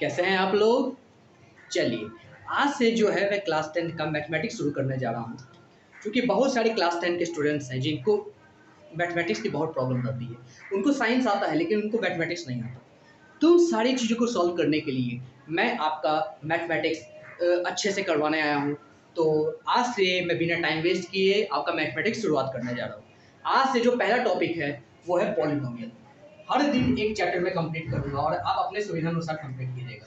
कैसे हैं आप लोग? चलिए, आज से जो है मैं क्लास 10 का मैथमेटिक्स शुरू करने जा रहा हूँ। क्योंकि बहुत सारे क्लास 10 के स्टूडेंट्स हैं जिनको मैथमेटिक्स की बहुत प्रॉब्लम रहती है। उनको साइंस आता है लेकिन उनको मैथमेटिक्स नहीं आता। तो उन सारी चीज़ों को सॉल्व करने के लिए मैं आपका मैथमेटिक्स अच्छे से करवाने आया हूँ। तो आज से मैं बिना टाइम वेस्ट किए आपका मैथमेटिक्स शुरुआत करने जा रहा हूँ। आज से जो पहला टॉपिक है वो है पॉलिनोमियल। हर दिन एक चैप्टर में कंप्लीट करूँगा और आप अपने सुविधानुसार कंप्लीट कीजिएगा।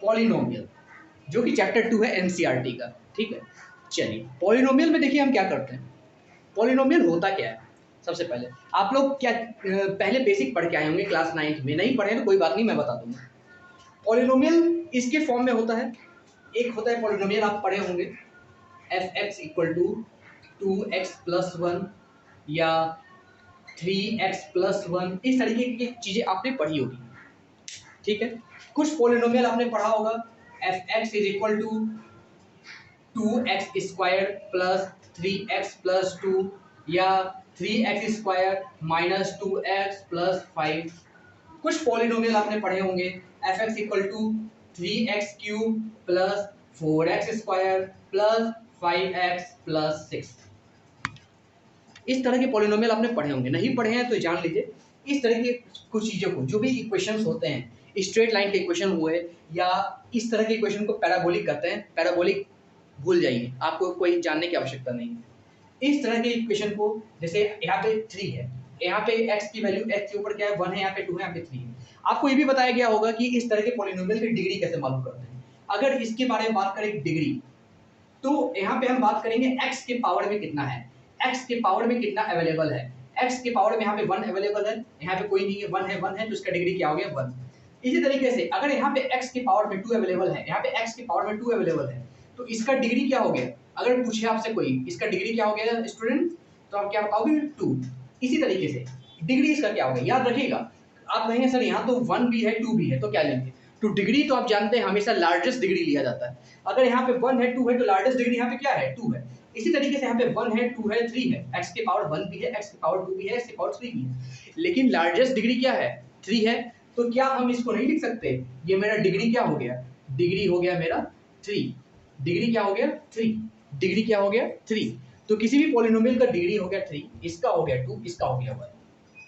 पॉलिनोमियल जो कि चैप्टर 2 है एनसीईआरटी का, ठीक है। चलिए, पॉलिनोमियल में देखिए हम क्या करते हैं। पॉलिनोमियल होता क्या है? सबसे पहले आप लोग क्या पहले बेसिक पढ़ के आए होंगे क्लास 9 में। नहीं पढ़े तो कोई बात नहीं, मैं बता दूंगा। पॉलिनोमियल इसके फॉर्म में होता है। एक होता है पॉलिनोमियल, आप पढ़े होंगे f x equal to 2x+1 या 3x+1, इस तरीके की चीजें आपने पढ़ी होगी, ठीक है। कुछ पॉलिनोमियल आपने पढ़ा होगा f x is equal to 2x² plus 3x+2 या 3x² माइनस 2x प्लस 5। कुछ पॉलिनोमियल आपने पढ़े होंगे f x equal to 3x³ plus 4x² plus 5x plus 6। इस तरह के पॉलिनोमियल आपने पढ़े होंगे। नहीं पढ़े हैं तो जान लीजिए, इस तरह के कुछ चीज़ों को, जो भी इक्वेशंस होते हैं, स्ट्रेट लाइन के इक्वेशन हुए या इस तरह के इक्वेशन को पैराबोलिक कहते हैं। पैराबोलिक भूल जाइए, आपको कोई जानने की आवश्यकता नहीं है। इस तरह के इक्वेशन को, जैसे यहाँ पे 3 है, यहाँ पे x की वैल्यू x के ऊपर क्या है 1 है, यहाँ पे 2 है, यहाँ पे 3 है। आपको ये भी बताया गया होगा कि इस तरह के पॉलिनोमियल की डिग्री कैसे मालूम करते हैं। अगर इसके बारे में बात करें डिग्री, तो यहाँ पे हम बात करेंगे x के पावर में कितना है, x के पावर में कितना अवेलेबल है। x के पावर में यहाँ पे 1 अवेलेबल है, यहाँ पे कोई नहीं है, 1 है तो इसका डिग्री क्या हो गया 1। इसी तरीके से अगर यहाँ पे x के पावर में 2 अवेलेबल है, यहाँ पे x के पावर में 2 अवेलेबल है, तो इसका डिग्री क्या हो गया। अगर पूछे आपसे कोई इसका डिग्री क्या हो गया स्टूडेंट, तो आप क्या बताओगे 2। इसी तरीके से डिग्री इसका क्या हो गया, याद रखिएगा। आप कहेंगे सर यहाँ तो 1 भी है 2 भी है, तो क्या लेंगे। तो डिग्री तो आप जानते हैं हमेशा लार्जेस्ट डिग्री लिया जाता है। अगर यहाँ पे 1 है 2 है तो लार्जेस्ट डिग्री यहाँ पे क्या है 2 है। इसी तरीके से यहाँ पे 1 है 2 है 3 है, x के पावर 1 भी है, x के पावर 2 भी है, x के पावर 3 भी है, लेकिन लार्जेस्ट डिग्री क्या है 3 है। तो क्या हम इसको नहीं लिख सकते, ये मेरा डिग्री क्या हो गया, डिग्री हो गया मेरा 3। डिग्री क्या हो गया 3, डिग्री क्या हो गया 3। तो किसी भी पॉलिनोमियल का डिग्री हो गया 3, इसका हो गया 2, इसका हो गया 1,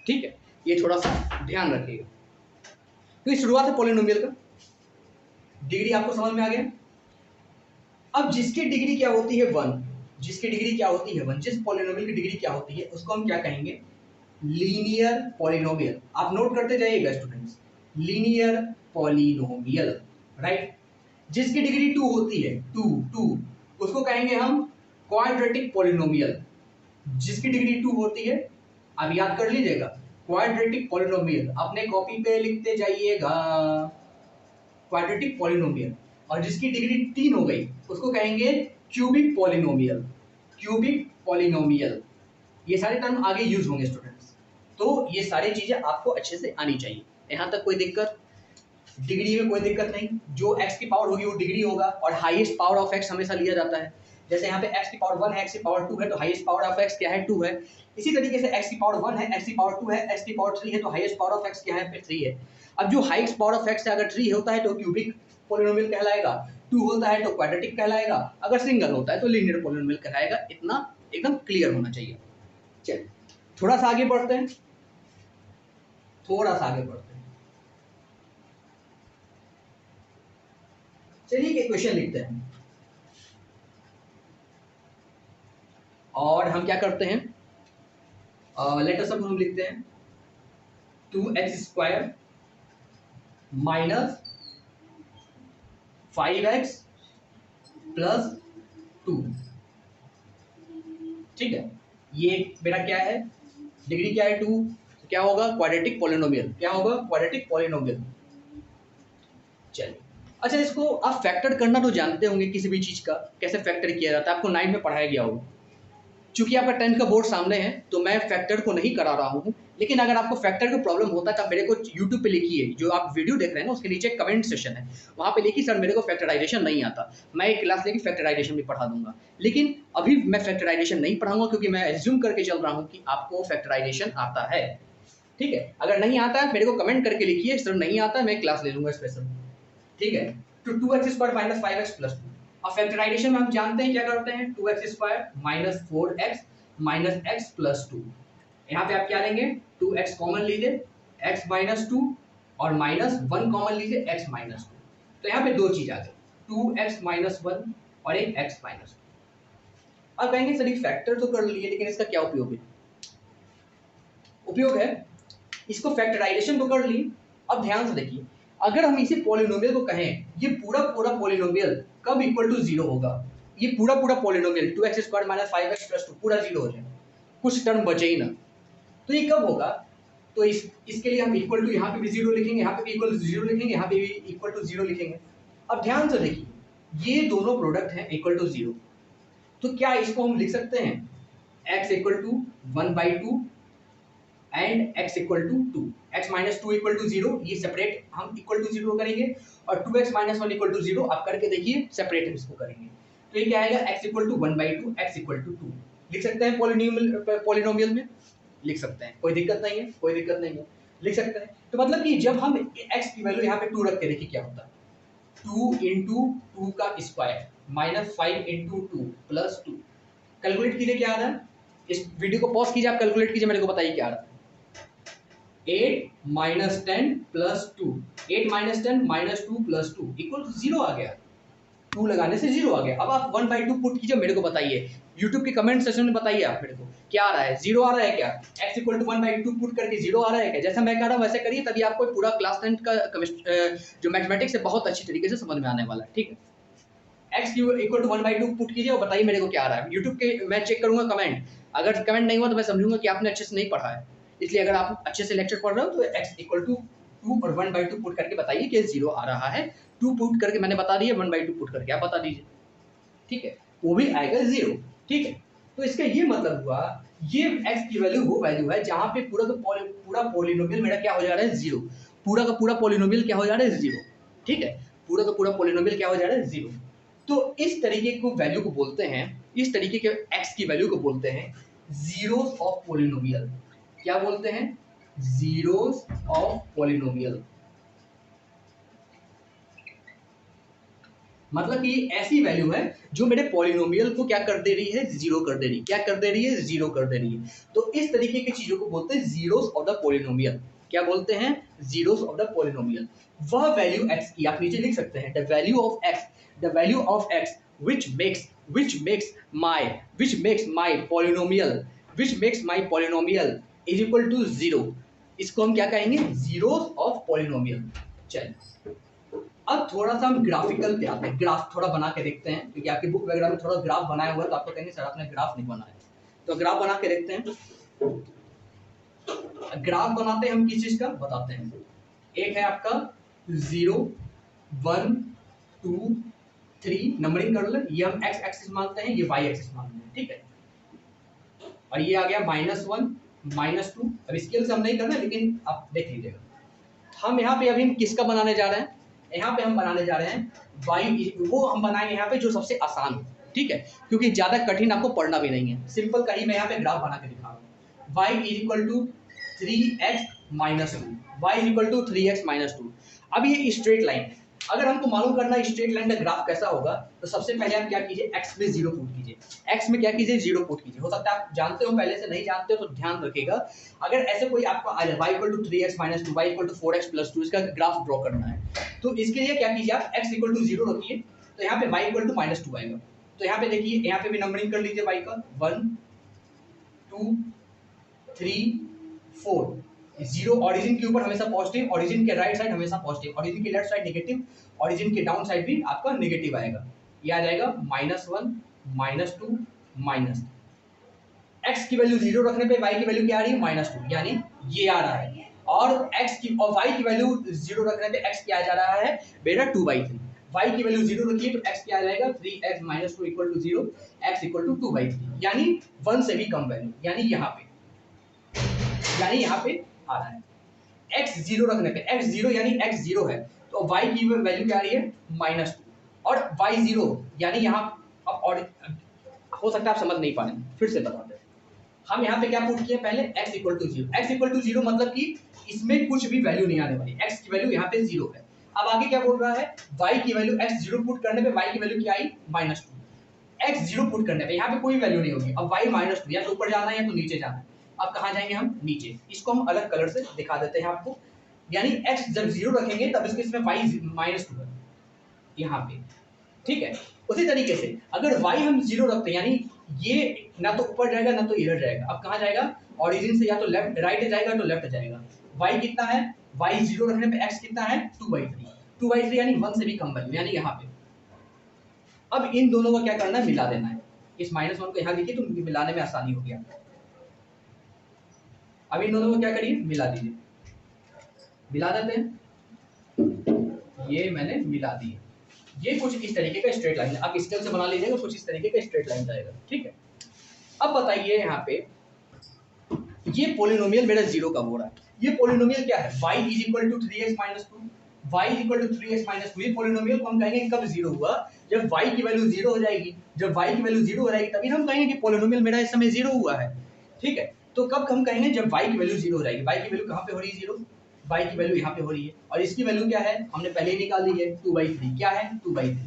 ठीक है। ये थोड़ा सा ध्यान रखिएगा। तो ये शुरुआत है पॉलिनोमियल का। डिग्री आपको समझ में आ गया। अब जिसकी डिग्री क्या होती है 1, जिसकी डिग्री क्या होती है 1, जिस पॉलिनोमियल की डिग्री क्या होती है उसको हम क्या कहेंगे, लीनियर पॉलिनोमियल। आप नोट करते जाइएगा स्टूडेंट्स, लीनियर पॉलिनोमियल, राइट। जिसकी डिग्री 2 होती है, 2 उसको कहेंगे हम क्वाड्रेटिक पॉलिनोमियल। जिसकी डिग्री 2 होती है, आप याद कर लीजिएगा, क्वाड्रेटिक पॉलिनोमियल अपने कॉपी पे लिखते जाइएगा, क्वाड्रेटिक पॉलिनोमियल। और जिसकी डिग्री 3 हो गई उसको कहेंगे क्यूबिक पॉलिनोमियल, क्यूबिक पॉलिनोमियल। ये सारे टर्म आगे यूज होंगे स्टूडेंट्स, तो ये सारी चीजें आपको अच्छे से आनी चाहिए। यहाँ तक कोई दिक्कत, डिग्री में कोई दिक्कत नहीं। जो x की पावर होगी वो डिग्री होगा, और हाईएस्ट पावर ऑफ x हमेशा लिया जाता है। जैसे यहाँ पे x की पावर 1 है, x की पावर 2 है, तो हाईएस्ट पावर ऑफ x क्या है 2 है। इसी तरीके से x की पावर 1 है, x की पावर 2 है, x की पावर 3 है, तो हाईएस्ट पावर ऑफ x क्या है 3 है। अब जो हाईएस्ट पावर ऑफ x है अगर 3 होता है तो क्यूबिक पॉलिनोमियल कहलाएगा, 2 होता है तो क्वाड्रेटिक कहलाएगा, अगर सिंगल होता है तो लीनियर पॉलिनोमियल कहलाएगा। इतना एकदम क्लियर होना चाहिए। चलिए थोड़ा सा आगे बढ़ते हैं, थोड़ा सा आगे बढ़ते हैं। चलिए एक इक्वेशन लिखते हैं, और हम क्या करते हैं, लेटर सब हम लिखते हैं 2x² माइनस 5x प्लस 2, ठीक है। ये मेरा क्या है, डिग्री क्या है 2, तो क्या होगा क्वाड्रेटिक पॉलिनोमियल, क्या होगा क्वाड्रेटिक पॉलिनोमियल। चलिए अच्छा, इसको आप फैक्टर करना तो जानते होंगे, किसी भी चीज का कैसे फैक्टर किया जाता है आपको 9 में पढ़ाया गया होगा। चूंकि आपका 10th का बोर्ड सामने है तो मैं फैक्टर को नहीं करा रहा हूँ, लेकिन अगर आपको फैक्टर का प्रॉब्लम होता है तो आप मेरे को यूट्यूब पे लिखिए, जो आप वीडियो देख रहे हैं ना उसके नीचे कमेंट सेशन है, वहाँ पे लिखिए सर मेरे को फैक्टराइजेशन नहीं आता, मैं एक क्लास लेके फैक्टराइजेशन भी पढ़ा दूंगा। लेकिन अभी मैं फैक्टराइजेशन नहीं पढ़ाऊंगा क्योंकि मैं एज्यूम करके चल रहा हूँ कि आपको फैक्टराइजेशन आता है, ठीक है। अगर नहीं आता है मेरे को कमेंट करके लिखिए सर नहीं आता है, मैं क्लास ले लूंगा स्पेशल, ठीक है। तो 2x square minus 5x plus 2। अब फैक्टराइजेशन में हम जानते हैं क्या करते हैं, 2x square minus 4x minus x plus 2। यहाँ पे आप क्या लेंगे, 2x कॉमन लीजिए, x माइनस 2 और माइनस 1 कॉमन लीजिए, x माइनस 2। तो यहाँ पे दो चीज आ गई, 2x माइनस 1 और एक x माइनस 2। अब कहेंगे सर फैक्टर तो कर लिए लेकिन इसका क्या उपयोग है? उपयोग है, इसको फैक्टराइजेशन तो कर ली। अब ध्यान से देखिए, अगर हम इसे पॉलिनोमियल को कहें, ये पूरा पूरा पॉलिनोमियल कब इक्वल टू 0 होगा? ये पूरा पूरा polynomial 2x square minus 5x plus 2 पूरा 0 हो जाए, कुछ टर्म बचे ही ना। तो ये कब होगा? तो इसके लिए हम इक्वल टू यहाँ पे भी 0 लिखेंगे, यहाँ पे भी इक्वल टू 0 लिखेंगे, यहाँ पे भी इक्वल टू 0 लिखेंगे। अब ध्यान से देखिए, ये दोनों प्रोडक्ट हैं इक्वल टू 0, तो क्या इसको हम लिख सकते हैं x equal to 1/2 and x equal to 2, x minus 2 equal to 0, ये सेपरेट हम इक्वल टू 0 करेंगे, और 2x माइनस 1 इक्वल टू 0 आप करके देखिए, सेपरेट इसको करेंगे। तो ये क्या आएगा, x equal to 1/2 x equal to 2। लिख सकते हैं पॉलिनोमियल में, लिख सकते हैं, कोई दिक्कत नहीं है, कोई दिक्कत नहीं है, लिख सकते हैं। तो मतलब कि जब हम x की वैल्यू यहाँ पे 2 रख के देखिए क्या होता है, 2 इंटू 2 का square minus 5 into 2 plus 2। Calculate कीजिए क्या आ रहा है, इस वीडियो को पॉज कीजिए, आप कैलकुलेट कीजिए, मेरे को बताइए क्या आ रहा है। 8 minus 10 plus 2, 8 minus 10 minus 2 plus 2 equal to 0 आ गया। 2 लगाने से 0 आ गया। अब आप 1/2 पुट कीजिए, मेरे को बताइए, यूट्यूब के कमेंट सेक्शन में बताइए आप मेरे को क्या आ रहा है, 0 आ रहा है क्या? x इक्वल टू 1/2 पुट करके 0 आ रहा है क्या? जैसा मैं कह रहा हूँ वैसे करिए, तभी आपको पूरा क्लास 10 का जो मैथमेटिक्स है बहुत अच्छी तरीके से समझ में आने वाला है, ठीक है। x इक्वल टू 1/2 पुट कीजिए और बताइए मेरे को क्या आ रहा है। यूट्यूब के मैं चेक करूंगा कमेंट, अगर कमेंट नहीं हुआ तो मैं समझूंगा कि आपने अच्छे से नहीं पढ़ा है। इसलिए अगर आप अच्छे से लेक्चर पढ़ रहे हो तो x इक्वल टू 2 और 1/2 पुट करके बताइए कि 0 आ रहा है। 2 पुट करके मैंने बता दिया, 1/2 पुट करके आप बता दीजिए, ठीक है, वो भी आएगा 0, ठीक है। तो इसका ये मतलब हुआ, ये x की वैल्यू वो वैल्यू है जहां पे पूरा पॉलिनोमियल मेरा क्या हो जा रहा है, 0। पूरा का पूरा पॉलिनोमियल क्या हो जा रहा है, 0, ठीक है। पूरा का पूरा पॉलिनोमियल क्या हो जा रहा है, 0। तो इस तरीके को वैल्यू को बोलते हैं, इस तरीके के x की वैल्यू को बोलते हैं जीरोस ऑफ पॉलिनोमियल। क्या बोलते हैं, जीरोस ऑफ पॉलिनोमियल। मतलब कि ऐसी वैल्यू है जो मेरे पॉलिनोमियल को क्या कर दे रही है, 0 कर दे रही है। क्या कर दे रही है, 0 कर दे रही है। तो इस तरीके की चीजों को बोलते हैं जीरोस ऑफ द पॉलिनोमियल। क्या बोलते हैं, जीरोस ऑफ द पॉलिनोमियल। वह वैल्यू x की आप नीचे लिख सकते हैं, the value of x, the value of x which makes my polynomial is equal to 0। इसको हम क्या कहेंगे, जीरोस ऑफ पॉलिनोमियल। चलिए अब थोड़ा सा हम ग्राफिकल पे आते हैं, ग्राफ थोड़ा बना के देखते हैं, क्योंकि आपकी बुक वगैरह में थोड़ा ग्राफ बनाया हुआ है तो आपको कहेंगे सर आपने ग्राफ नहीं बनाया। तो ग्राफ बना के देखते हैं। ग्राफ बनाते हैं हम किस चीज का बताते हैं। एक है आपका 0 1 2 3 नंबरिंग कर ले, ये हम x एक्सिस मानते हैं, ये y एक्सिस मानते हैं, ठीक है। और ये आ गया -1 -2। अब स्केल से हम नहीं करना लेकिन आप देख लीजिएगा। हम यहाँ पे अभी हम किसका बनाने जा रहे हैं, यहाँ पे हम बनाने जा रहे हैं y, वो हम बनाएंगे यहाँ पे जो सबसे आसान हो, ठीक है, क्योंकि ज्यादा कठिन आपको पढ़ना भी नहीं है। सिंपल का ही मैं यहाँ पे ग्राफ बना के दिखा रहा हूँ। y is equal to 3x minus 2, y is equal to 3x minus 2। अब ये स्ट्रेट लाइन है, अगर हमको मालूम करना है स्ट्रेट लाइन का ग्राफ कैसा होगा, तो सबसे पहले आप क्या कीजिए, x में 0 पुट कीजिए। x में क्या कीजिए, 0 पुट कीजिए। हो सकता है आप जानते हो, पहले से नहीं जानते हो तो ध्यान रखिएगा। अगर ऐसे कोई आपको आ जाए y equal to 3x minus 2, y equal to 4x plus 2, इसका ग्राफ ड्रॉ करना है, तो इसके लिए क्या कीजिए आप x इक्वल टू 0 रखिए, तो यहाँ पे y इक्वल टू -2 आएगा। तो यहाँ पे देखिए, यहाँ पे भी नंबरिंग कर लीजिए y का, 1 2 3 4। 0 ऑरिजिन के ऊपर हमेशा पॉजिटिव, ऑरिजिन के राइट साइड हमेशा पॉजिटिव, ऑरिजिन के लेफ्ट साइड नेगेटिव, ऑरिजिन के डाउन साइड भी आपका नेगेटिव आएगा। ये आ जाएगा -1 -2 माइनस। x की वैल्यू 0 रखने पे y की वैल्यू क्या आ रही है, -2, यानी ये आ रहा है। और x की और y की वैल्यू 0 रखने पे x क्या आ जा रहा है, मेरा 2/3। y की वैल्यू 0 रखिए तो x क्या आ जाएगा, 3x minus 2 equal to 0, x equal to 2/3, यानी 1 से भी कम वैल्यू, यानी यहाँ पे आ रहा है। x 0 रखने पे, x 0 यानी x 0 है, तो y की वैल्यू क्या आ रही है, -2, और y 0 यानी यहाँ, और हो सकता है आप समझ नहीं पा रहे, फिर से बता दें। हम यहाँ पे क्या पुट किए, पहले x equal to 0। x equal to 0 मतलब कि इसमें कुछ भी वैल्यू नहीं आने वाली, x की वैल्यू यहाँ पे 0 है। अब आगे क्या बोल रहा है, y की वैल्यू x 0 पुट करने पे y की वैल्यू क्या आई -2, x 0 पुट करने पे यहाँ पे कोई वैल्यू नहीं होगी। अब y -2 या तो ऊपर जाना है या तो नीचे जाना है। अब कहाँ जाएंगे हम, नीचे। इसको हम अलग कलर से दिखा देते हैं आपको, यानी x जब 0 रखेंगे तब इसमें y -2 है यहाँ पे, ठीक है। उसी तरीके से अगर y हम 0 रखते हैं, यानी ये ना तो ऊपर जाएगा ना तो इधर जाएगा। अब कहाँ जाएगा, ओरिजिन से या तो लेफ्ट राइट जाएगा तो लेफ्ट जाएगा। y कितना है, y 0 रखने पे x कितना है 2/3 यानी 1 से भी कम वैल्यू, यानी यहाँ पे। अब इन दोनों को क्या करना है, मिला देना है। इस -1 को यहाँ लिखिए तो मिलाने में आसानी होगी आपको। अब इन दोनों को क्या करिए, मिला दीजिए, मिला देते हैं। ये मैंने मिला दिए। ये कुछ इस तरीके का स्ट्रेट लाइन है, आप स्केल से बना लीजिएगा, कुछ इस तरीके का स्ट्रेट लाइन जाएगा, ठीक है। अब बताइए यहाँ पे ये पॉलिनोमियल मेरा 0 कब हो रहा है, ये पॉलिनोमियल क्या है, y = 3x - 2, y = 3x - 2। ये पॉलिनोमियल को हम कहेंगे कब 0 हुआ, जब y की वैल्यू 0 हो जाएगी। जब y की वैल्यू 0 हो जाएगी तभी हम कहेंगे कि पॉलिनोमियल मेरा इस समय 0 हुआ है, ठीक है। तो कब हम कहेंगे, जब y की वैल्यू 0 हो जाएगी। y की वैल्यू कहाँ पे हो रही है 0, y की वैल्यू यहाँ पे हो रही है, और इसकी वैल्यू क्या है, हमने पहले ही निकाल ली है 2/3। क्या है 2/3,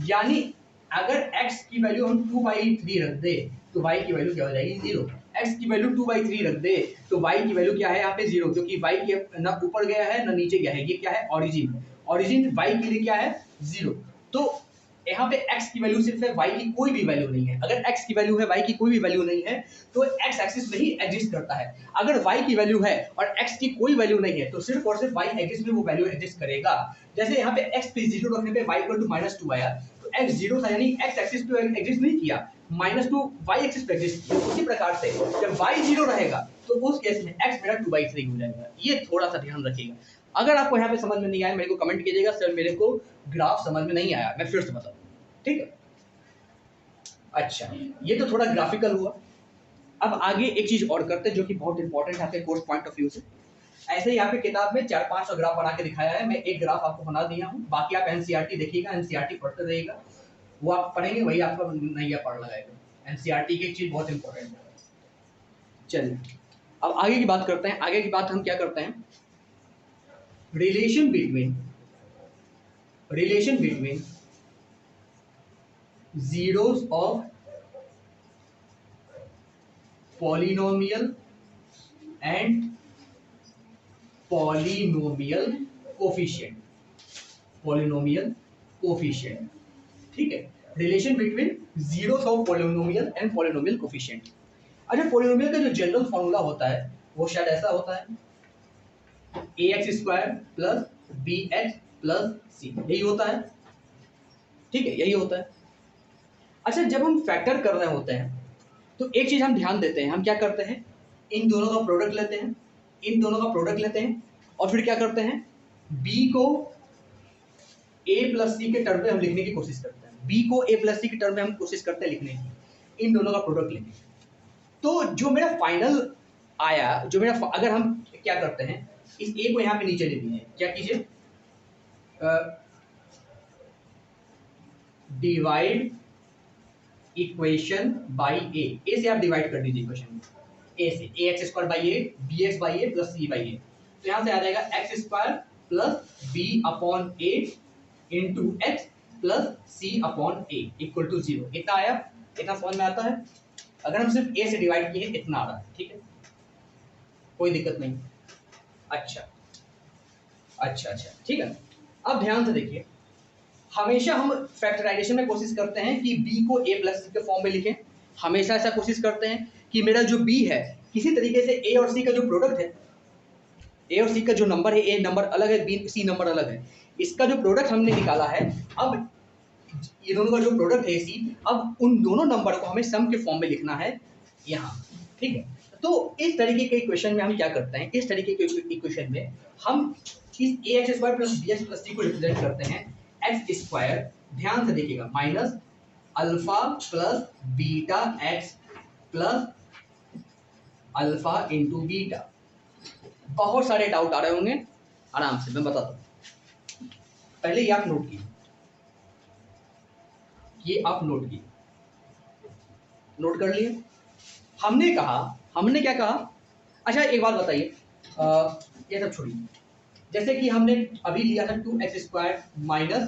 यानी अगर x की वैल्यू हम 2/3 रख दे तो y की वैल्यू क्या हो जाएगी 0। x की वैल्यू 2/3 रख दे तो y की वैल्यू क्या है यहाँ पे 0, क्योंकि y के ना ऊपर गया है ना नीचे गया है। ये क्या है, ओरिजिन। ओरिजिन y के लिए क्या है 0। तो यहाँ पे x की वैल्यू सिर्फ है, y की कोई भी वैल्यू नहीं है। अगर x की वैल्यू है, y की कोई भी वैल्यू नहीं है तो x एक्सिस में ही एग्जिस्ट करता है। अगर y की वैल्यू है और x की कोई वैल्यू नहीं है तो सिर्फ और सिर्फ y एक्सिस में वो वैल्यू एग्जिस्ट करेगा। जैसे यहाँ पे x पे 0 रखने पे y = -2 आया, तो x 0 था, यानी x एक्सिस पे एग्जिस्ट नहीं किया, -2 y एक्सिस पे एग्जिस्ट किया। उसी प्रकार से जब y 0 रहेगा तो उस केस में x मेरा 2/3 हो जाएगा। ये थोड़ा सा ध्यान रखिएगा। अगर आपको यहाँ पे समझ में नहीं आया मेरे को कमेंट कीजिएगा, सर मेरे को ग्राफ समझ में नहीं आया, मैं फिर से बताऊँ, ठीक है। अच्छा, ये तो थोड़ा ग्राफिकल हुआ। अब आगे एक चीज और करते हैं जो कि बहुत इंपॉर्टेंट है आपके कोर्स पॉइंट ऑफ व्यू से। ऐसे ही यहाँ पे किताब में 4-5 ग्राफ बना के दिखाया है, मैं एक ग्राफ आपको बना दिया हूँ। बाकी आप एनसीईआरटी देखिएगा, एनसीईआरटी पढ़ते रहिएगा, वो आप पढ़ेंगे वही आपका नैया पढ़ लगाएगा। एनसीईआरटी की एक चीज बहुत इंपॉर्टेंट है। चलिए अब आगे की बात करते हैं। आगे की बात हम क्या करते हैं, relation between zeros of polynomial and polynomial coefficient, ठीक है। Relation between zeros of polynomial and polynomial coefficient. अच्छा, पॉलिनोमियल का जो जनरल फॉर्मूला होता है वो शायद ऐसा होता है, ax² + bx + c, यही होता है, ठीक है, यही होता है। अच्छा, जब हम फैक्टर कर रहे होते हैं तो एक चीज हम ध्यान देते हैं, हम क्या करते हैं, इन दोनों का प्रोडक्ट लेते हैं और फिर क्या करते हैं, b को a + c के टर्म में हम लिखने की कोशिश करते हैं। b को a + c के टर्म में हम कोशिश करते हैं लिखने की, इन दोनों का प्रोडक्ट लेने की। तो जो मेरा फाइनल आया, अगर हम क्या करते हैं, इस a को यहाँ पे नीचे ले लीजिए, क्या कीजिए, डिवाइड इक्वेशन बाई ए से आप डिवाइड कर दीजिए इक्वेशन में, ए से ax² by a, bx by a + c by a. तो यहाँ से आ जाएगा x² + b/a × x + c/a = 0। इतना आया, इतना समझ में आता है। अगर हम सिर्फ a से डिवाइड किए इतना आ रहा है, ठीक है, कोई दिक्कत नहीं। अच्छा, ठीक है। अब ध्यान से देखिए, हमेशा हम फैक्टराइजेशन में कोशिश करते हैं कि b को a + c के फॉर्म में लिखें। हमेशा ऐसा कोशिश करते हैं कि मेरा जो b है किसी तरीके से a और c का जो प्रोडक्ट है, a और c का जो नंबर है, a नंबर अलग है, b c नंबर अलग है, इसका जो प्रोडक्ट हमने निकाला है, अब ये दोनों का जो प्रोडक्ट है c, अब उन दोनों नंबर को हमें सम के फॉर्म में लिखना है यहाँ, ठीक है। तो इस तरीके के इक्वेशन में हम क्या करते हैं, इस तरीके के इक्वेशन में हम इस ax² + bx + c को रिप्रेजेंट करते हैं x², ध्यान से देखिएगा, -α + βx + α × बीटा। बहुत सारे डाउट आ रहे होंगे, आराम से मैं बताता हूँ। पहले ये आप नोट कीजिए, ये आप नोट कीजिए, नोट कर लिए। हमने क्या कहा, अच्छा एक बात बताइए, ये सब छोड़िए, जैसे कि हमने अभी लिया था 2x² माइनस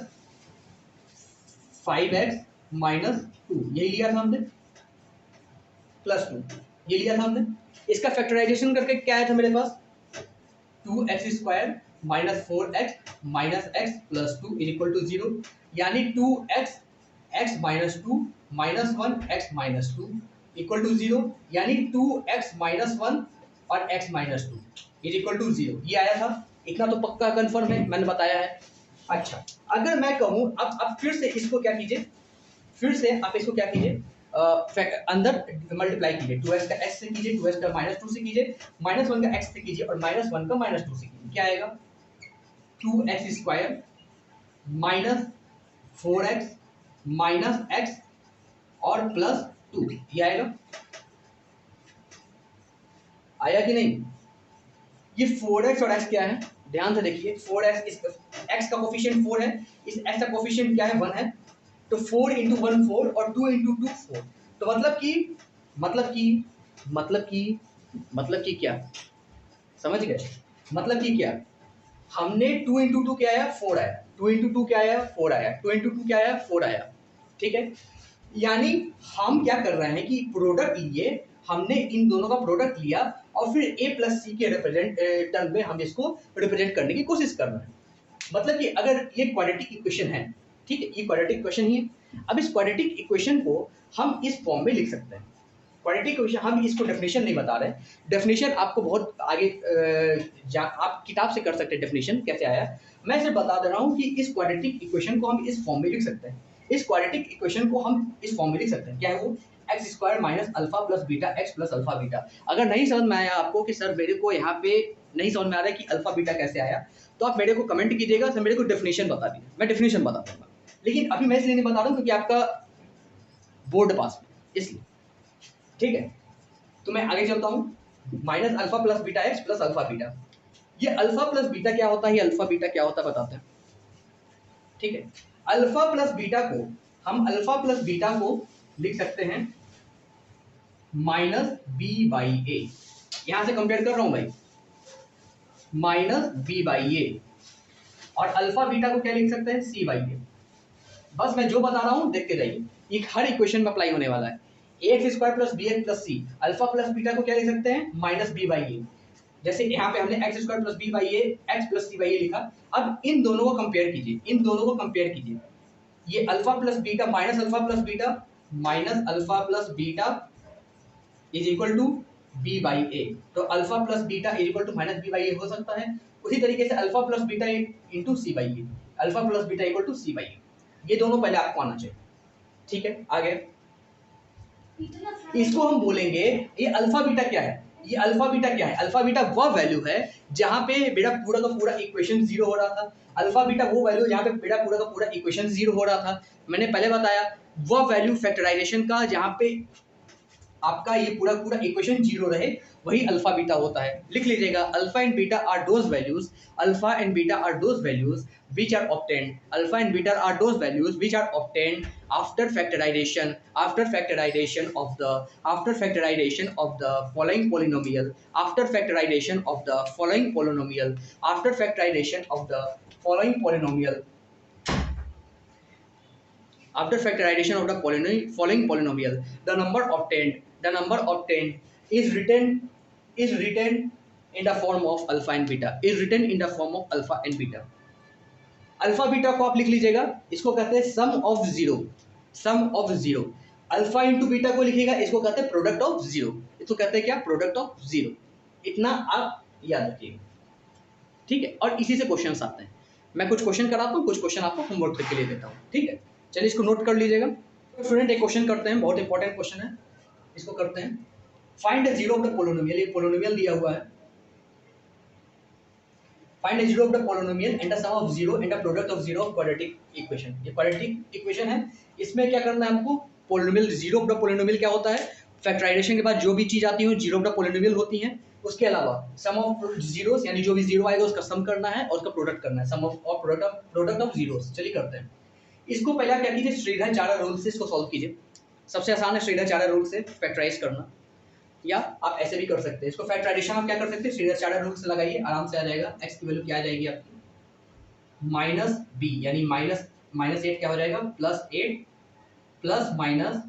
5x माइनस 2, यही लिया था हमने, प्लस 2 ये लिया था हमने। इसका फैक्टराइजेशन करके क्या आया था मेरे पास, 2x² minus 4x minus x plus 2 is equal to 0, यानी 2x x minus 2 minus 1 x minus 2 equal to 0, यानी 2x माइनस 1 और x minus 2 is equal to 0। ये आया था, इतना तो पक्का कंफर्म है, मैंने बताया है। अच्छा, अगर मैं कहूँ अब फिर से इसको क्या कीजिए, फिर से आप इसको क्या कीजिए, अंदर मल्टीप्लाई कीजिए, 2x का x से कीजिए, 2x का माइनस 2 से कीजिए, माइनस 1 का x से कीजिए और माइनस 1 का माइनस 2 से कीजिए, क्या आएगा, 2x² minus 4x minus x और प्लस 2, ये आएगा। आया कि नहीं? ये 4x और x क्या है, ध्यान से देखिए, 4x, इस x का कोफिशिएंट 4 है, इस x का कोफिशिएंट क्या है, 1 है, तो 4 इंटू 1 4 और 2 इंटू 2 4, तो मतलब कि क्या, समझ गए, मतलब कि क्या, हमने 2 इंटू 2 क्या आया, 4 आया, 2 इंटू 2 क्या आया, 4 आया, 2 इंटू 2 क्या आया, 4 आया, ठीक है। यानी हम क्या कर रहे हैं कि प्रोडक्ट लिए, हमने इन दोनों का प्रोडक्ट लिया और फिर a प्लस सी के टर्म में हम इसको रिप्रेजेंट करने की कोशिश कर रहे हैं। मतलब कि अगर ये क्वाड्रेटिक इक्वेशन है, ठीक है, ये क्वाड्रेटिक इक्वेशन ही है। अब इस क्वाड्रेटिक इक्वेशन को हम इस फॉर्म में लिख सकते हैं। क्वाड्रेटिक इक्वेशन, हम इसको डेफिनेशन नहीं बता रहे, डेफिनेशन आपको बहुत आगे आप किताब से कर सकते हैं डेफिनेशन कैसे आया। मैं सिर्फ बता दे रहा हूँ कि इस क्वाड्रेटिक इक्वेशन को हम इस फॉर्म में लिख सकते हैं। इस क्वाड्रेटिक इक्वेशन को हम इस फॉर्म में लिख सकते हैं, क्या है वो, x² minus alpha plus beta x plus alpha beta. अगर नहीं समझ में आया आपको कि सर मेरे को यहाँ पे नहीं समझ में आ रहा है कि अल्फा बीटा कैसे आया, तो आप मेरे को कमेंट कीजिएगा, सर मेरे को डेफिनेशन बता दीजिए, मैं डेफिनेशन बता दूंगा। लेकिन अभी मैं इसलिए नहीं बता रहा हूँ क्योंकि आपका बोर्ड पास में, इसलिए, ठीक है। तो मैं आगे चलता हूँ, minus alpha plus beta x plus alpha beta. ये अल्फा प्लस बीटा क्या होता है, ये अल्फा बीटा क्या होता है बताते हैं, ठीक है। अल्फा प्लस बीटा को हम अल्फा प्लस बीटा को लिख सकते हैं माइनस बी बाई ए, यहां से कंपेयर कर रहा हूं भाई, माइनस बी बाई ए, और अल्फा बीटा को क्या लिख सकते हैं, सी बाई ए। बस मैं जो बता रहा हूं देखते जाइए, ये हर इक्वेशन में अप्लाई होने वाला है। ax² plus b x plus c, alpha plus beta को क्या लिख सकते हैं, माइनस बी बाई ए। जैसे यहाँ पे हमने x² plus b by a, x plus c by a लिखा। अब इन दोनों को कंपेयर कीजिए, इन दोनों को कंपेयर कीजिए, ये alpha plus beta minus alpha plus beta, minus alpha plus beta is equal to b by a, तो alpha plus beta is equal to minus b by a हो सकता है। उसी तरीके से alpha plus beta into c by a, alpha plus beta equal to c by a, ये दोनों पहले आपको आना चाहिए, ठीक है। आगे इसको हम बोलेंगे, ये अल्फा बीटा क्या है, ये अल्फा बीटा क्या है, अल्फा बीटा वह वैल्यू है जहां पे मेरा पूरा का पूरा इक्वेशन जीरो हो रहा था। अल्फा बीटा वो वैल्यू जहां पे मेरा पूरा का पूरा इक्वेशन जीरो हो रहा था। मैंने पहले बताया वह वैल्यू फैक्टराइजेशन का जहां पे आपका ये पूरा पूरा इक्वेशन जीरो रहे, वही अल्फा बीटा होता है। लिख लीजिएगा, alpha and beta are those values, alpha and beta are those values which are obtained, alpha and beta are those values which are obtained after factorization of the following polynomial, after factorization of the following polynomial, after factorization of the following polynomial, after factorization of the following polynomial, the number obtained is written in the form of alpha and beta, is written in the form of alpha and beta। Alpha beta को आप लिख लीजिएगा, इसको कहते हैं sum of zero, sum of zero. Alpha into beta को लिखिएगा, इसको कहते हैं प्रोडक्ट ऑफ जीरो, इसको कहते हैं क्या, प्रोडक्ट ऑफ जीरो। इतना आप याद रखिएगा, ठीक है। और इसी से क्वेश्चंस आते हैं। मैं कुछ क्वेश्चन कराता हूँ, कुछ क्वेश्चन आपको होमवर्क के लिए देता हूँ, ठीक है। चलिए इसको नोट कर लीजिएगा। तो स्टूडेंट एक क्वेश्चन करते हैं, बहुत इंपॉर्टेंट क्वेश्चन है, इसको करते हैं। Find the zero of the polynomial, ये पोलिनोमियल दिया हुआ है। Find the zero of the polynomial and the sum of zero and the product of zero of quadratic equation। ये quadratic equation है, इसमें क्या करना है हमको, polynomial, zero of the polynomial क्या होता है, फैक्टराइजेशन के बाद जो भी चीज आती है जीरो ऑफ द पोलिनोमियल होती है। उसके अलावा सम ऑफ जीरोस, यानी जो भी जीरो आएगा उसका सम करना है और उसका प्रोडक्ट करना है, सम ऑफ और प्रोडक्ट ऑफ जीरोस। चलिए करते हैं इसको। पहले आप क्या कीजिए, श्रीधर चारा रूल से इसको सॉल्व कीजिए। सबसे आसान है श्रीधर चारा रूल से फैक्टराइज करना। या आप ऐसे भी कर सकते हैं। इसको फैक्टराइजेशन आप क्या कर सकते हैं, श्रीरचार्ड रूल से लगाइए, आराम से आ जाएगा। x की वैल्यू क्या आ जाएगी आपकी माइनस बी, यानी माइनस 8 क्या हो जाएगा plus 8 plus minus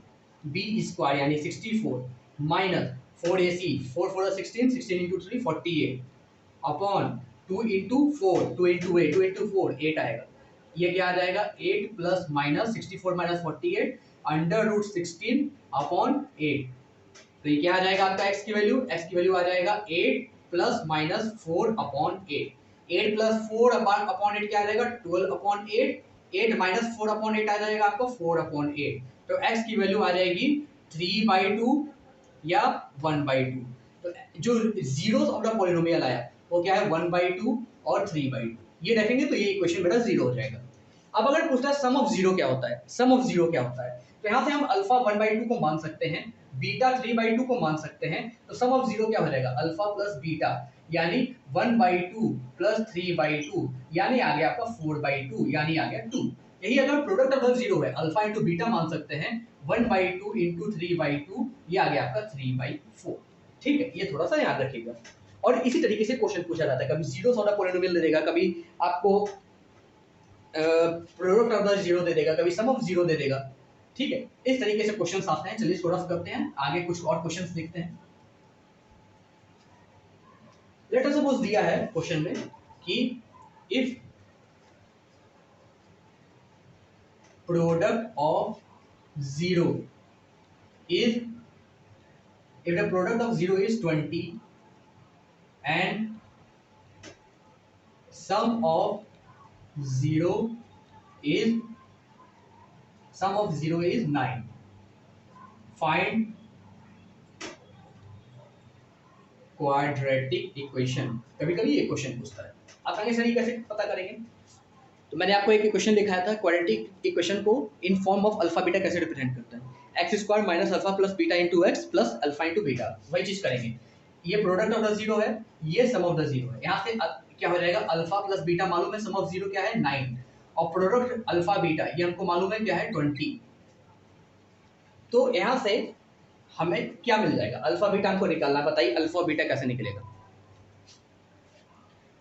b square यानी 64 minus 4ac 4 4 16 16 into 3 48 upon 2 into 4 2 into 8 2 into 4 8 आएगा। ये क्या आ जाएगा 8 plus minus 64 minus 48 under root 16 upon 8। तो ये क्या आ जाएगा आपका x की वैल्यू आ जाएगा 8 plus minus 4 upon 8। 8 plus 4 upon 8 क्या आ जाएगा 12 अपॉन 8। 8 माइनस 4 अपॉन 8 आ जाएगा आपको 4 अपॉन 8। तो x की वैल्यू आ जाएगी 3/2 या 1/2। तो जो जीरोस ऑफ द पॉलिनोमियल आया वो क्या है 1/2 और 3/2। ये देखेंगे तो ये इक्वेशन मेरा जीरो हो जाएगा। अब अगर पूछता है सम ऑफ जीरो क्या होता है, सम ऑफ जीरो क्या होता है, तो यहाँ से हम अल्फा 1/2 को मान सकते हैं, बीटा 3/2 को मान सकते हैं। तो सम ऑफ जीरो क्या हो जाएगा अल्फा प्लस बीटा यानी 1/2 प्लस 3/2 यानी आ गया आपका 4/2 यानी आ गया 2। यही अगर प्रोडक्ट ऑफ जीरो है अल्फा इंटू बीटा मान सकते हैं 1/2 इंटू 3/2 ये आ गया आपका 3/4। ठीक है, ये थोड़ा सा याद रखिएगा। और इसी तरीके से क्वेश्चन पूछा जाता है, कभी जीरो ऑफ द पॉलिनोमियल दे देगा, कभी आपको प्रोडक्ट ऑफ द जीरो दे देगा, कभी सम ऑफ जीरो दे देगा। ठीक है, इस तरीके से क्वेश्चंस आते हैं। चलिए थोड़ा सा करते हैं आगे, कुछ और क्वेश्चंस देखते हैं। लेट अस सपोज दिया है क्वेश्चन में कि if product of zero is if the product of 0 is 20 and sum of 0 is 9, find quadratic equation। कभी कभी ये क्वेश्चन पूछता है, आप आगे सर कैसे पता करेंगे। तो मैंने आपको एक इक्वेशन दिखाया था, क्वाड्रेटिक इक्वेशन को in form of alpha beta कैसे रिप्रेजेंट करता है, x square minus alpha plus beta into x plus alpha into beta. वही चीज करेंगे। ये प्रोडक्ट ऑफ द जीरो है, ये सम ऑफ द जीरो है। यहाँ से क्या हो जाएगा अल्फा प्लस बीटा मालूम है, सम ऑफ जीरो क्या है 9 और प्रोडक्ट अल्फा बीटा ये हमको मालूम है क्या है 20। तो यहाँ से हमें क्या मिल जाएगा, अल्फा बीटा हमको निकालना, बताइए अल्फा बीटा कैसे निकलेगा,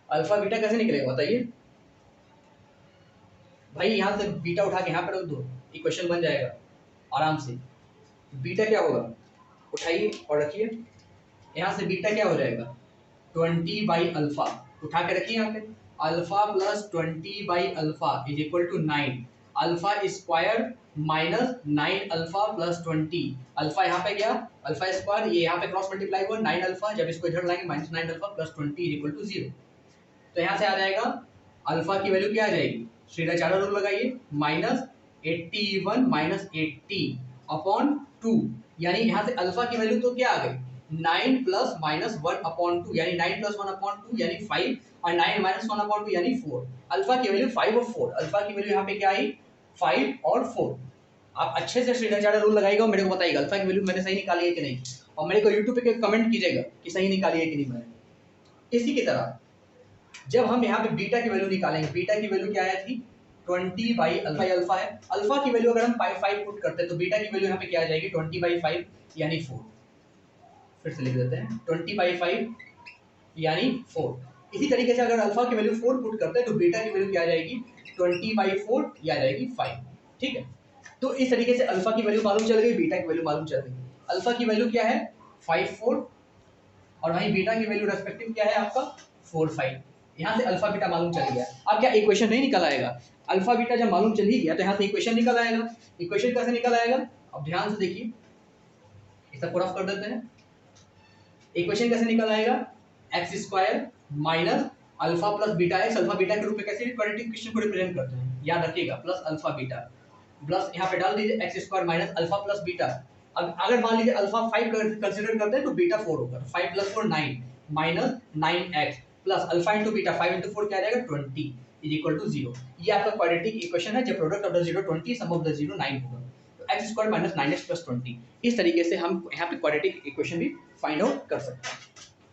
अल्फा बीटा कैसे निकलेगा बताइए भाई। यहाँ से बीटा उठा के यहाँ पर रख दो, इक्वेशन बन जाएगा आराम से। बीटा क्या होगा, उठाइए और रखिए, यहाँ से बीटा क्या हो जाएगा 20/अल्फा, उठा के रखिए यहाँ पे, अल्फा प्लस 20/अल्फा is equal to 9 alpha square minus 9 alpha plus 20। Alpha यहाँ पे गया अल्फा स्क्वायर, ये यहाँ पे क्रॉस मल्टीप्लाई हुआ 9 अल्फा, जब इसको इधर लाएंगे minus 9 alpha plus 20 is equal to 0। तो यहाँ से आ जाएगा अल्फा की वैल्यू क्या आ जाएगी, श्रीराचार्य रूल लगाइए, माइनस 81 माइनस 80 अपॉन 2, यानी यहाँ से अल्फा की वैल्यू तो क्या आ गई 9 प्लस माइनस 1 अपॉन 2 यानी 9 प्लस 1 अपॉन 2 यानी 5 और 9 माइनस 1 अपॉन 2 यानी 4। अल्फा की वैल्यू 5 और 4, अल्फा की वैल्यू यहाँ पे क्या आई 5 और 4। आप अच्छे से श्रीराचार्य रूल लगाइएगा और मेरे को बताइएगा अल्फा की वैल्यू मैंने सही निकाली है कि नहीं, और मेरे को यूट्यूब पे कमेंट कीजिएगा कि सही निकाली है कि नहीं मैंने। इसी की तरह जब हम यहाँ पे बीटा की वैल्यू निकालेंगे, बीटा की वैल्यू क्या आया थी 20/अल्फा, अल्फा है, अल्फा की वैल्यू अगर हम 5 पुट करते हैं तो बीटा की वैल्यू यहाँ पे क्या आ जाएगी 20/5 यानी 4। फिर से लिख देते हैं 20/5 यानी 4। इसी तरीके से अगर अल्फा की वैल्यू 4 पुट करते हैं तो बीटा की वैल्यू क्या आ जाएगी 20/4 या आ जाएगी 5। ठीक है, तो इस तरीके से अल्फा की वैल्यू मालूम चल गई, बीटा की वैल्यू मालूम चल गई। अल्फा की वैल्यू क्या है 5 4 और वहीं बीटा की वैल्यू रेस्पेक्टिव क्या है आपका 4 5। यहाँ से अल्फा बीटा मालूम चल गया। अब क्या इक्वेशन नहीं निकल आएगा, अल्फा बीटा जब मालूम चल ही गया तो यहाँ से इक्वेशन निकल आएगा। इक्वेशन कैसे निकल आएगा, अब ध्यान से देखिए, इसे पूरा कर देते हैं। इक्वेशन कैसे निकल आएगा x square minus alpha plus beta x, alpha beta के रूप में कैसे क्वाड्रेटिक इक्वेशन को रिप्रेजेंट करते हैं, याद रखिएगा, प्लस अल्फा बीटा प्लस यहाँ पे डाल दीजिए x square minus alpha plus beta. अब अगर मान लीजिए अल्फा 5 कंसीडर करते हैं तो बीटा 4 होगा, 5 + 4 9 minus 9x plus alpha into beta 5 into 4 क्या आ जाएगा 20 इज इक्वल टू 0। ये आपका क्वाड्रेटिक इक्वेशन है जब product of the zero 20 sum of the zero 9 होगा। तो x square minus 9x plus 20, इस तरीके से हम यहाँ पे क्वाड्रेटिक इक्वेशन भी फाइंड आउट कर सकते हैं।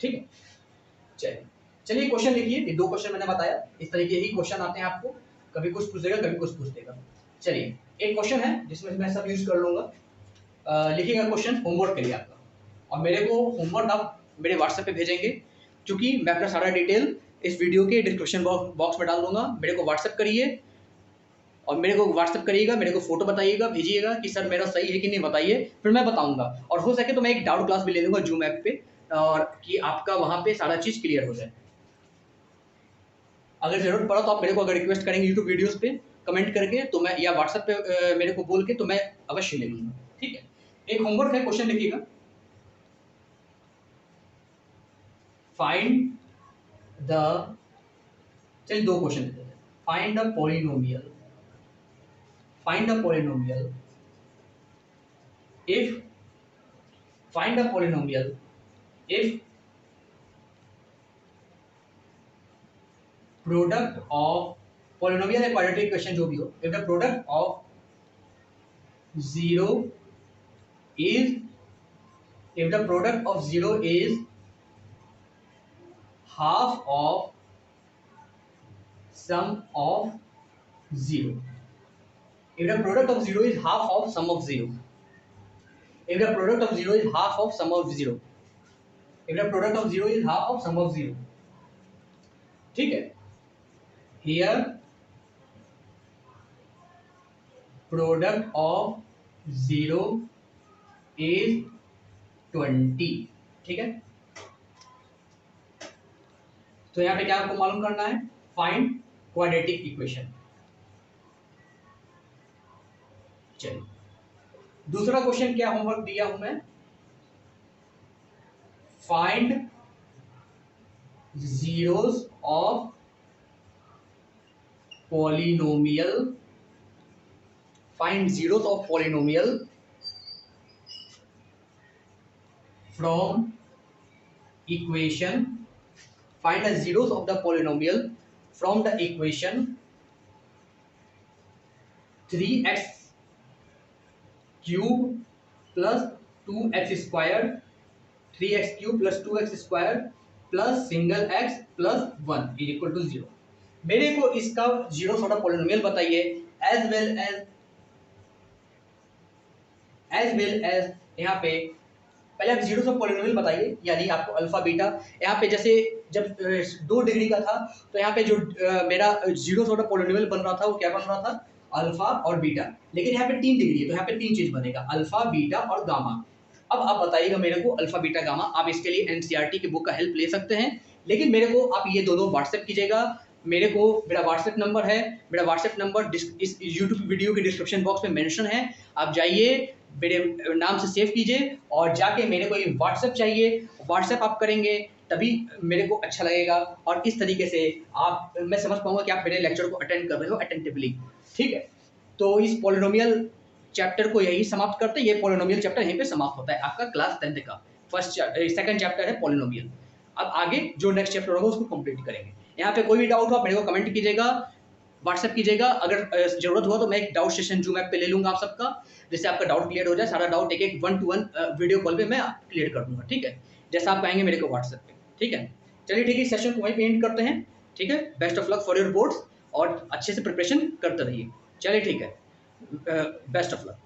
ठीक है, चलिए क्वेश्चन लिखिए। ये दो क्वेश्चन मैंने बताया, इस तरीके ही क्वेश्चन आते हैं आपको, कभी कुछ पूछ देगा कभी कुछ पूछ देगा। चलिए एक क्वेश्चन है जिसमें मैं सब यूज कर लूंगा, लिखिएगा क्वेश्चन होमवर्क के लिए आपका। और मेरे को होमवर्क आप मेरे व्हाट्सएप पे भेजेंगे, क्योंकि मैं अपना सारा डिटेल इस वीडियो के डिस्क्रिप्शन बॉक्स में डाल दूंगा। मेरे को व्हाट्सएप करिए और मेरे को व्हाट्सएप करिएगा, मेरे को फोटो बताइएगा, भेजिएगा कि सर मेरा सही है कि नहीं बताइए, फिर मैं बताऊंगा। और हो सके तो मैं एक डाउट क्लास भी ले लूंगा जूम ऐप पे, और कि आपका वहां पे सारा चीज क्लियर हो जाए। अगर जरूरत पड़ा तो आप मेरे को अगर रिक्वेस्ट करेंगे यूट्यूब वीडियोस पे कमेंट करके, तो मैं या व्हाट्सएप पे मेरे को बोल के, तो मैं अवश्य ले लूंगा। ठीक है, एक होमवर्क है, क्वेश्चन लिखिएगा। फाइंड द, चलिए 2 क्वेश्चन देते हैं। Find the polynomial, find a polynomial if, find a polynomial if product of, polynomial है quadratic इक्वेशन जो भी हो, if the product of 0 is, if the product of 0 is half of sum of 0, if the product of 0 is half of sum of 0, if the product of 0 is half of sum of 0, if the product of 0 is half of sum of 0, ठीक है, here product of 0 is 20, ठीक है। तो यहाँ पे क्या आपको मालूम करना है, फाइंड क्वाड्रेटिक इक्वेशन। चलिए दूसरा क्वेश्चन क्या होमवर्क दिया हूं मैं, find zeros of polynomial, find zeros of polynomial from equation, find the zeros of the polynomial from the equation 3x cube plus 2x square, 3x cube plus 2x square plus single x plus 1 is equal to 0। मेरे को इसका zeros of the polynomial बताइए, as well as यहाँ पे पहले आप zeros of polynomial बताइए, यानी आपको अल्फा बीटा, यहाँ पे जैसे जब 2 डिग्री का था तो यहाँ पे जो मेरा जीरोस ऑफ द पॉलिनोमियल बन रहा था वो क्या बन रहा था, अल्फा और बीटा। लेकिन यहाँ पे 3 डिग्री है तो यहाँ पे 3 चीज बनेगा, अल्फा बीटा और गामा। अब आप बताइएगा मेरे को अल्फा बीटा गामा, आप इसके लिए एनसीईआरटी की बुक का हेल्प ले सकते हैं, लेकिन मेरे को आप ये दोनों व्हाट्सएप कीजिएगा। मेरे को, मेरा व्हाट्सएप नंबर है, मेरा व्हाट्सएप नंबर इस यूट्यूब वीडियो के डिस्क्रिप्शन बॉक्स में मेंशन है, आप जाइए मेरे नाम से सेव कीजिए और जाके मेरे को ये व्हाट्सएप चाहिए, व्हाट्सएप आप करेंगे तभी मेरे को अच्छा लगेगा, और इस तरीके से आप, मैं समझ पाऊंगा कि आप मेरे लेक्चर को अटेंड कर रहे हो अटेंटिवली। ठीक है, तो इस पॉलिनोमियल चैप्टर को यही समाप्त करते हैं, ये पॉलिनोमियल चैप्टर यहीं पे समाप्त होता है आपका क्लास 10th का सेकंड चैप्टर है पॉलिनोमियल। अब आगे जो नेक्स्ट चैप्टर होगा उसको कंप्लीट करेंगे। यहाँ पे कोई भी डाउट हो आप मेरे को कमेंट कीजिएगा, व्हाट्सएप कीजिएगा, अगर जरूरत हुआ तो मैं एक डाउट सेशन जूम ऐप पे ले लूंगा आप सबका, जिससे आपका डाउट क्लियर हो जाए। सारा डाउट एक 1-to-1 वीडियो कॉल पे मैं क्लियर कर दूंगा। ठीक है, जैसा आप कहेंगे मेरे को व्हाट्सएप पे। ठीक है, चलिए ठीक है, सेशन को वहीं पे एंड करते हैं। ठीक है, best of luck for your reports और अच्छे से प्रिपरेशन करते रहिए। चलिए ठीक है, बेस्ट ऑफ लक।